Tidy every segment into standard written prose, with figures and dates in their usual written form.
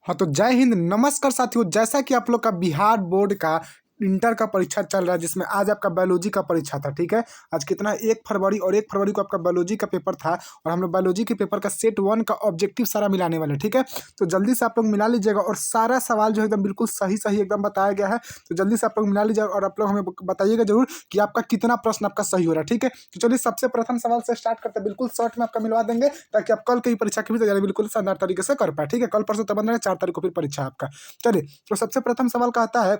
हाँ तो जय हिंद, नमस्कार साथियों। जैसा कि आप लोग का बिहार बोर्ड का इंटर का परीक्षा चल रहा है, जिसमें आज आपका बायोलॉजी का परीक्षा था। ठीक है, आज कितना 1 फरवरी और 1 फरवरी को आपका बायोलॉजी का पेपर था। और हम लोग बायोलॉजी के पेपर का सेट 1 का ऑब्जेक्टिव सारा मिलाने वाले। ठीक है, तो जल्दी से आप लोग मिला लीजिएगा और सारा सवाल जो है एकदम बिल्कुल सही सही एकदम बताया गया है। तो जल्दी से आप लोग मिला लीजिएगा और आप लोग हमें बताइएगा जरूर कि आपका कितना प्रश्न आपका सही हो रहा है। ठीक है, तो चलिए सबसे प्रथम सवाल से स्टार्ट करते हैं। बिल्कुल शॉर्ट में आपका मिलवा देंगे ताकि आप कल की परीक्षा की भी तैयारी बिल्कुल शानदार तरीके से कर पाए। ठीक है, कल परसों तब 4 तारीख को फिर परीक्षा है आपका। चलिए, तो सबसे प्रथम सवाल कहता है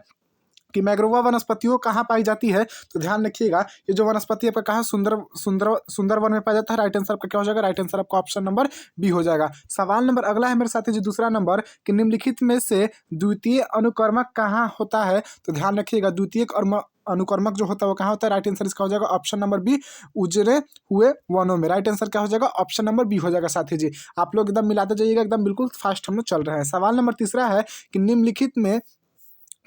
कि मैग्रोवा वनस्पतियों कहाँ पाई जाती है। तो ध्यान रखिएगा, ये जो वनस्पति आपका कहाँ सुंदर सुंदर सुंदरवन में पाया जाता है। राइट आंसर आपका क्या हो जाएगा? राइट आंसर आपका ऑप्शन नंबर बी हो जाएगा। सवाल नंबर अगला है मेरे साथी जी, दूसरा नंबर कि निम्नलिखित में से द्वितीय अनुकर्मक कहाँ होता है। तो ध्यान रखिएगा, द्वितीय अनुकर्मक जो होता है वो कहाँ होता है। राइट आंसर इसका हो जाएगा ऑप्शन नंबर बी, उजरे हुए वनों में। राइट आंसर क्या हो जाएगा? ऑप्शन नंबर बी हो जाएगा साथी जी। आप लोग एकदम मिलाते जाइएगा, एकदम बिल्कुल फास्ट हम लोग चल रहे हैं। सवाल नंबर तीसरा है कि निम्नलिखित में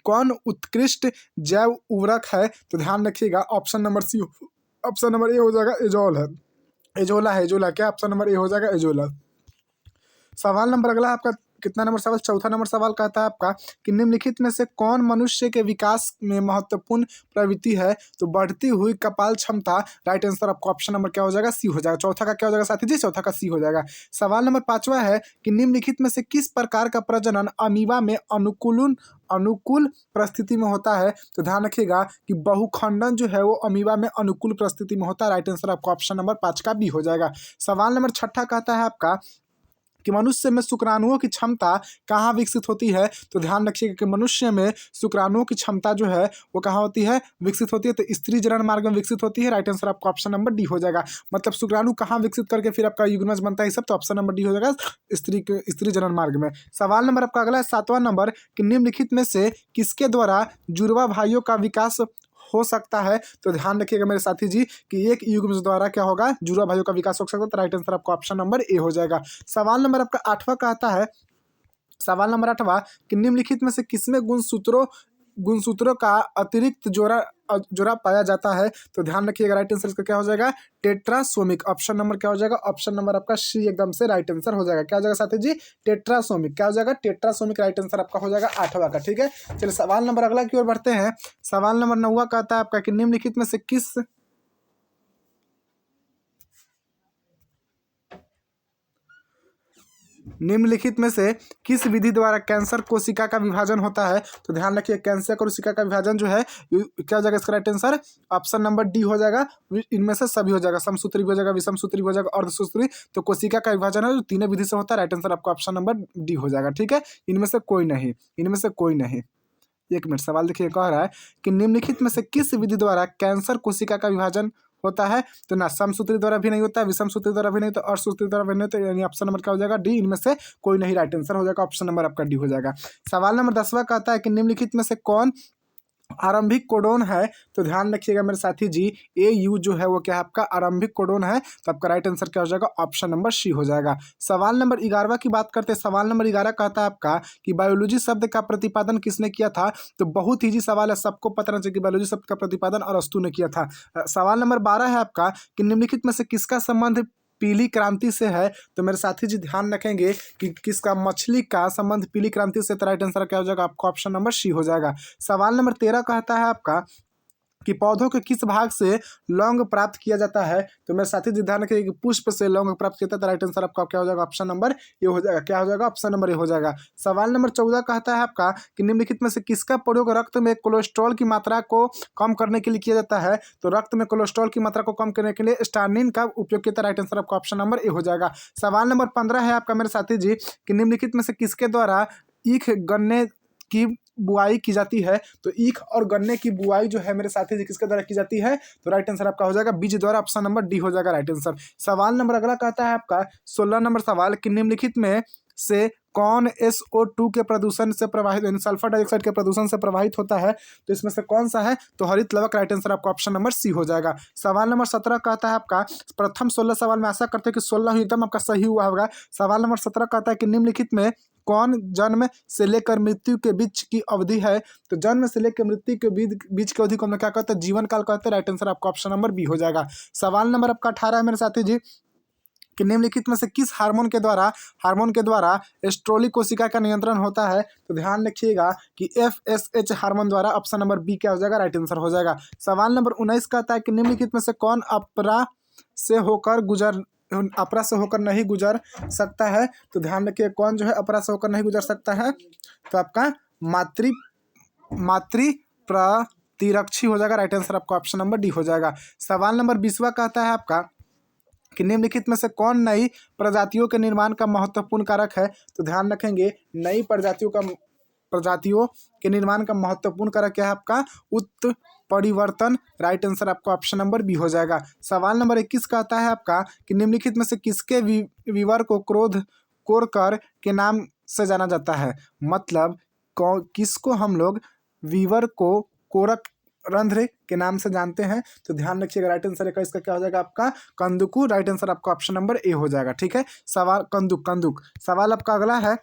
कौन उत्कृष्ट जैव उर्वरक है। तो ध्यान रखिएगा, option number C, option number A हो जाएगा एजोल है। एजोला है, एजोला क्या? ऑप्शन नंबर ए हो जाएगा एजोला। सवाल नंबर अगला है आपका कितना नंबर सवाल? चौथा नंबर सवाल कहता है आपका कि निम्नलिखित में से कौन मनुष्य के विकास में महत्वपूर्ण प्रवृत्ति है। तो बढ़ती हुई कपाल क्षमता। राइट आंसर आपका ऑप्शन नंबर क्या हो जाएगा? सी हो जाएगा। चौथा का क्या हो जाएगा साथी जी? चौथा का सी हो जाएगा। सवाल नंबर पांचवा है कि निम्नलिखित में से किस प्रकार का प्रजनन अमीबा में अनुकूल परिस्थिति में होता है। तो ध्यान रखिएगा कि बहुखंडन जो है वो अमीबा में अनुकूल परिस्थिति में होता है। राइट आंसर आपका ऑप्शन नंबर 5 का बी हो जाएगा। सवाल नंबर छठा कहता है आपका कि मनुष्य में शुक्राणुओं की क्षमता कहाँ विकसित होती है। तो ध्यान रखिएगा कि मनुष्य में शुक्राणुओं की क्षमता जो है वो कहाँ होती है? विकसित होती है। तो स्त्री जनन मार्ग में विकसित होती है। राइट आंसर आपका ऑप्शन नंबर डी हो जाएगा। मतलब शुक्राणु कहाँ विकसित करके फिर आपका युग्मज बनता है सब। तो ऑप्शन नंबर डी हो जाएगा, स्त्री जनन मार्ग में। सवाल नंबर आपका अगला है सातवां नंबर कि निम्नलिखित में से किसके द्वारा जुड़वा भाइयों का विकास हो सकता है। तो ध्यान रखिएगा मेरे साथी जी कि एक युग्म द्वारा क्या होगा? जुड़वा भाइयों का विकास हो सकता है। तो राइट आंसर आपका ऑप्शन नंबर ए हो जाएगा। सवाल नंबर आपका आठवां कहता है, सवाल नंबर आठवां कि निम्नलिखित में से किसमें गुणसूत्रों का अतिरिक्त जोड़ा पाया जाता है। तो ध्यान रखिएगा, राइट आंसर इसका क्या हो जाएगा? टेट्रासोमिक। ऑप्शन नंबर क्या हो जाएगा? ऑप्शन नंबर आपका सी एकदम से राइट आंसर हो जाएगा। क्या हो जाएगा साथी जी? टेट्रासोमिक। क्या हो जाएगा? टेट्रासोमिक। राइट आंसर आपका हो जाएगा आठवां का। ठीक है, चलिए सवाल नंबर अगला की ओर बढ़ते हैं। सवाल नंबर 9 कहता है आपका कि निम्नलिखित में से किस विधि द्वारा कैंसर कोशिका का विभाजन होता है। तो ध्यान रखिए, कैंसर कोशिका का विभाजन जो है क्या हो जाएगा? इसका right answer option number D हो जाएगा। इनमें से सभी हो जाएगा, समसूत्री हो जाएगा, विषमसूत्री हो जाएगा, अर्धसूत्री। तो कोशिका का विभाजन है जो तीनों विधि से होता है। राइट आंसर आपका ऑप्शन नंबर डी हो जाएगा। ठीक है, इनमें से कोई नहीं, इनमें से कोई नहीं। एक मिनट, सवाल देखिए, कह रहा है कि निम्नलिखित में से किस विधि द्वारा कैंसर कोशिका का विभाजन होता है। तो ना समसूत्री द्वारा भी नहीं होता, विषम सूत्री द्वारा भी नहीं, तो अर्धसूत्री द्वारा भी नहीं। तो यानी ऑप्शन नंबर क्या हो जाएगा? डी। इनमें से कोई नहीं। राइट आंसर हो जाएगा ऑप्शन नंबर आपका डी हो जाएगा। सवाल नंबर 10वां कहता है कि निम्नलिखित में से कौन आरंभिक कोडोन है। तो ध्यान रखिएगा मेरे साथी जी, ए यू जो है वो क्या है? आपका आरंभिक कोडोन है। तो आपका राइट आंसर क्या हो जाएगा? ऑप्शन नंबर सी हो जाएगा। सवाल नंबर 11 की बात करते हैं। सवाल नंबर 11 कहता है आपका कि बायोलॉजी शब्द का प्रतिपादन किसने किया था। तो बहुत ईजी सवाल है, सबको पता रहना चाहिए कि बायोलॉजी शब्द का प्रतिपादन अरस्तु ने किया था। सवाल नंबर 12 है आपका कि निम्नलिखित में से किसका संबंध पीली क्रांति से है। तो मेरे साथी जी ध्यान रखेंगे कि किसका? मछली का संबंध पीली क्रांति से। तो राइट आंसर क्या हो जाएगा? आपका ऑप्शन नंबर सी हो जाएगा। सवाल नंबर 13 कहता है आपका कि पौधों के किस भाग से लौंग प्राप्त किया जाता है। तो मेरे साथी जी ध्यान रखिए कि पुष्प से लौंग प्राप्त किया जाता है। तो राइट आंसर आपका क्या हो जाएगा? ऑप्शन नंबर ए हो जाएगा। क्या हो जाएगा? ऑप्शन नंबर ए हो जाएगा। सवाल नंबर 14 कहता है आपका कि निम्नलिखित में से किसका प्रयोग रक्त में कोलेस्ट्रॉल की मात्रा को कम करने के लिए किया जाता है। तो रक्त में कोलेस्ट्रॉल की मात्रा को कम करने के लिए स्टार्निन का उपयोग किया जाता है। राइट आंसर आपका ऑप्शन नंबर ए हो जाएगा। सवाल नंबर 15 है आपका मेरे साथी जी कि निम्नलिखित में से किसके द्वारा ईख गन्ने की बुआई की जाती है। तो ईख और गन्ने की बुआई जो है मेरे साथी जी किसके द्वारा की जाती है। तो राइट आंसर आपका हो जाएगा बीज द्वारा। ऑप्शन नंबर डी हो जाएगा राइट आंसर। सवाल नंबर अगला कहता है आपका 16 नंबर सवाल कि निम्नलिखित में से कौन SO2 के प्रदूषण से प्रभावित, यानी सल्फर डाइऑक्साइड के प्रदूषण से प्रभावित होता है। तो इसमें से कौन सा है? तो हरित लवक। राइट आंसर आपका ऑप्शन नंबर सी हो जाएगा। सवाल नंबर 17 कहता है आपका प्रथम 16 सवाल में आशा करते हैं कि 16 एकदम आपका सही हुआ होगा। सवाल नंबर 17 कहता है कि निम्नलिखित में कौन जन्म से लेकर मृत्यु के बीच की अवधि है। तो जन्म से लेकर मृत्यु के बीच की अवधि को हम लोग क्या कहते हैं? जीवन काल कहते हैं। राइट आंसर आपका ऑप्शन नंबर बी हो जाएगा। सवाल नंबर आपका 18 है मेरे साथी जी कि निम्नलिखित में से किस हार्मोन के द्वारा एस्ट्रोलिक कोशिका का नियंत्रण होता है? तो ध्यान रखिएगा कि FSH हार्मोन द्वारा। ऑप्शन नंबर बी क्या हो जाएगा? राइट आंसर हो जाएगा। सवाल नंबर 19 कहता है कि निम्नलिखित में से कौन अपरा से होकर नहीं गुजर सकता है? तो ध्यान रखिए कौन जो है अपरा से होकर नहीं गुजर सकता है? तो आपका मातृ प्रतिरक्षी हो जाएगा। राइट आंसर आपका ऑप्शन नंबर डी हो जाएगा। सवाल नंबर 20वां कहता है आपका कि निम्नलिखित में से कौन नई प्रजातियों के निर्माण का महत्वपूर्ण कारक है? तो ध्यान रखेंगे नई प्रजातियों के निर्माण का महत्वपूर्ण कारक क्या है आपका? उत्परिवर्तन। राइट आंसर आपका ऑप्शन नंबर बी हो जाएगा। सवाल नंबर 21 कहता है आपका कि निम्नलिखित में से किसके विवर को कोरकर के नाम से जाना जाता है? मतलब किसको हम लोग विवर को कोरक रंध्र के नाम से जानते हैं? तो ध्यान रखिएगा राइट आंसर का इसका क्या हो जाएगा आपका? कंदुकु। राइट आंसर आपका ऑप्शन नंबर ए हो जाएगा। ठीक है, सवाल कंदुक। सवाल आपका अगला है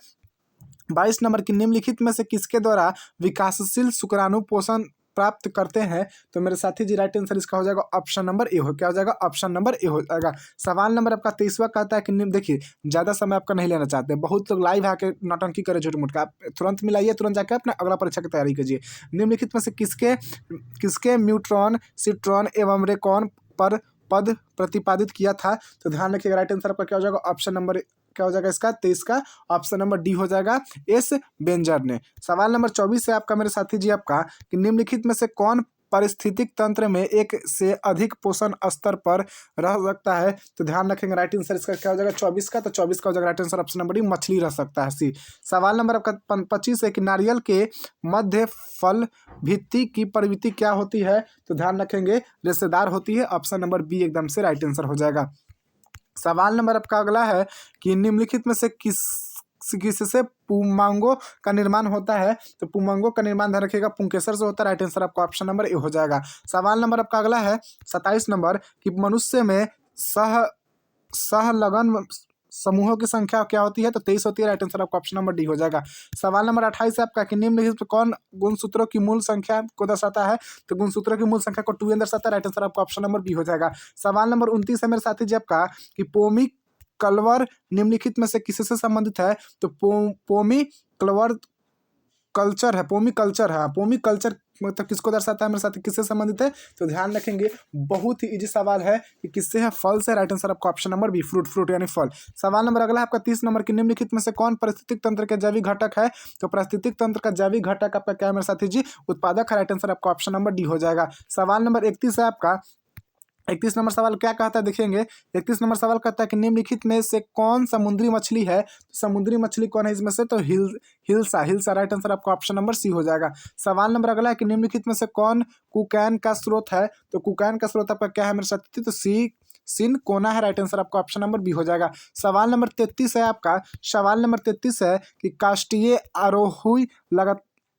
22 नंबर की निम्नलिखित में से किसके द्वारा विकासशील शुक्राणु पोषण प्राप्त करते हैं? तो मेरे साथी जी राइट आंसर इसका हो जाएगा ऑप्शन नंबर ए हो। क्या हो जाएगा? ऑप्शन नंबर ए हो जाएगा। सवाल नंबर आपका 23वां कहता है कि देखिए ज़्यादा समय आपका नहीं लेना चाहते, बहुत लोग लाइव आके नौटंकी करे झूठ मूठ का, आप तुरंत मिलाइए, तुरंत जाकर अपना अगला परीक्षा की तैयारी कीजिए। निम्नलिखित में से किसके न्यूट्रॉन सिट्रॉन एवं रेकॉन पर पद प्रतिपादित किया था? तो ध्यान रखिएगा राइट आंसर आपका क्या हो जाएगा? ऑप्शन नंबर क्या हो जाएगा इसका? 23 का ऑप्शन नंबर डी हो जाएगा, एस बेंजर ने। सवाल नंबर 24 है आपका मेरे साथी जी आपका कि निम्नलिखित में से कौन पारिस्थितिक तंत्र में एक से अधिक पोषण स्तर पर रह सकता है? तो ध्यान रखेंगे राइट आंसर इसका क्या हो जाएगा? 24 का। तो 24 का हो जाएगा right answer option number D, मछली रह सकता है सी। सवाल नंबर आपका 25 है कि नारियल के मध्य फल भित्ति की प्रवृत्ति क्या होती है? तो ध्यान रखेंगे रेशेदार होती है। ऑप्शन नंबर बी एकदम से राइट आंसर हो जाएगा। सवाल नंबर आपका अगला है कि निम्नलिखित में से किससे पुमांगों का निर्माण होता है? तो पुमांगों का निर्माण ध्यान रखिएगा पुंकेसर से होता है। राइट आंसर आपका ऑप्शन नंबर ए हो जाएगा। सवाल नंबर आपका अगला है 27 नंबर कि मनुष्य में सहलगन समूहों की संख्या क्या होती है? तो 23 होती है। राइट आंसर आपका ऑप्शन नंबर डी हो जाएगा। सवाल नंबर 28 है आपका कि निम्नलिखित कौन गुणसूत्रों की मूल संख्या को दर्शाता है? तो गुणसूत्रों की मूल संख्या को 2n दर्शाता है। राइट आंसर आपका ऑप्शन नंबर बी हो जाएगा। सवाल नंबर 29 है मेरे साथी जी आपका कि पोमी कलवर निम्नलिखित में से किससे संबंधित है? तो पोमी कलवर कल्चर है, पोमी कल्चर मतलब किसको दर्शाता है मेरे साथ? किससे संबंधित है? तो ध्यान रखेंगे बहुत ही इजी सवाल है कि किससे है? फल से। राइट आंसर आपका ऑप्शन नंबर बी, फ्रूट यानी फल। सवाल नंबर अगला है आपका 30 नंबर की निम्नलिखित में से कौन पारिस्थितिक तंत्र के जैविक घटक है? तो पारिस्थितिक तंत्र का जैविक घटक आपका क्या है मेरे साथी जी? उत्पादक है। राइट आंसर आपका ऑप्शन नंबर डी हो जाएगा। सवाल नंबर 31 है आपका 31 नंबर सवाल क्या कहता है देखेंगे। 31 नंबर सवाल कहता है कि निम्नलिखित में से कौन समुद्री मछली है? तो समुद्री मछली कौन है इसमें से? तो हिल्सा। राइट आंसर आपका ऑप्शन नंबर सी हो जाएगा। सवाल नंबर अगला है कि निम्नलिखित में से कौन कुकैन का स्रोत है? तो कुकैन का स्रोत आपका क्या है मेरे साथी? तो सिनकोना है। राइट आंसर आपका ऑप्शन नंबर बी हो जाएगा। सवाल नंबर 33 है आपका सवाल नंबर 33 है कि काष्ठीय आरोही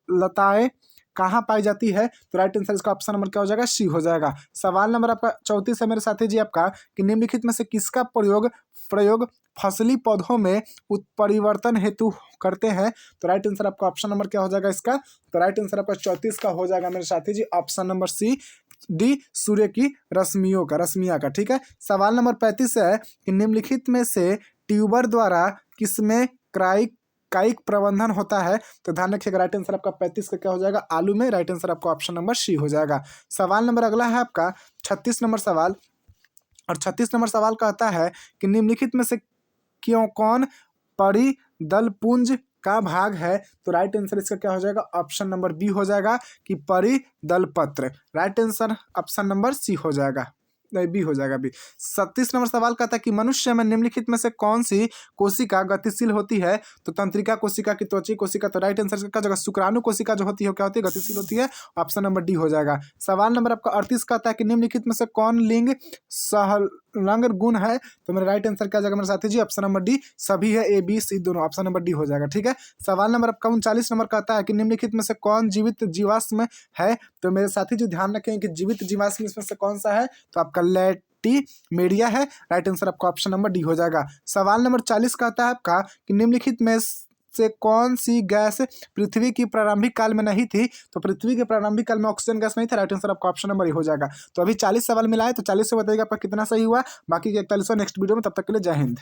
लताएं कहाँ पाई जाती है? तो राइट आंसर इसका ऑप्शन नंबर क्या हो जाएगा? सी हो जाएगा। सवाल नंबर आपका 34 है मेरे साथी जी आपका कि निम्नलिखित में से किसका प्रयोग फसली पौधों में उत्परिवर्तन हेतु करते हैं? तो राइट आंसर आपका ऑप्शन नंबर क्या हो जाएगा इसका? तो राइट आंसर आपका 34 का हो जाएगा मेरे साथी जी ऑप्शन नंबर सी डी, सूर्य की रश्मियाँ का। ठीक है, सवाल नंबर 35 है कि निम्नलिखित में से ट्यूबर द्वारा किसमें कायिक प्रबंधन होता है? तो ध्यान रखिएगा राइट आंसर आपका 35 का क्या हो जाएगा? आलू में। राइट आंसर आपका ऑप्शन नंबर सी हो जाएगा। सवाल नंबर अगला है आपका 36 नंबर सवाल और 36 नंबर सवाल कहता है कि निम्नलिखित में से कौन परिदलपुंज का भाग है? तो राइट आंसर इसका क्या हो जाएगा? ऑप्शन नंबर बी हो जाएगा कि परिदलपत्र। Right answer option number C हो जाएगा, नहीं बी हो जाएगा बी। 37 नंबर सवाल कहता है कि मनुष्य में निम्नलिखित में से कौन सी कोशिका गतिशील होती है? तो तंत्रिका कोशिका की त्वची कोशिका। तो राइट आंसर क्या जगह शुक्राणु कोशिका जो होती है क्या होती है? गतिशील होती है। ऑप्शन नंबर डी हो जाएगा। सवाल नंबर आपका 38 कहता है कि निम्नलिखित में से कौन लिंग सहलंग गुण है? तो मेरा राइट आंसर क्या जाएगा मेरे साथी जी? ऑप्शन नंबर डी सभी है, ए बी सी दोनों। ऑप्शन नंबर डी हो जाएगा। ठीक है, सवाल नंबर आपका 39 नंबर कहता है कि निम्नलिखित में से कौन जीवित जीवाश्म है? तो मेरे साथी जी ध्यान रखें कि जीवित जीवाश्म इसमें से कौन सा है? तो आपका लैटिमेरिया है। राइट आंसर आपका ऑप्शन नंबर डी हो जाएगा। सवाल नंबर 40 कहता है आपका कि निम्नलिखित में से कौन सी गैस पृथ्वी की प्रारंभिक काल में नहीं थी? तो पृथ्वी के प्रारंभिक काल में ऑक्सीजन गैस नहीं था। राइट आंसर आपका ऑप्शन नंबर ही हो जाएगा। तो अभी 40 सवाल मिला है, तो 40 से बताइएगा आपका कितना सही हुआ। बाकी के 41 नेक्स्ट वीडियो में। तब तक के लिए जय हिंद।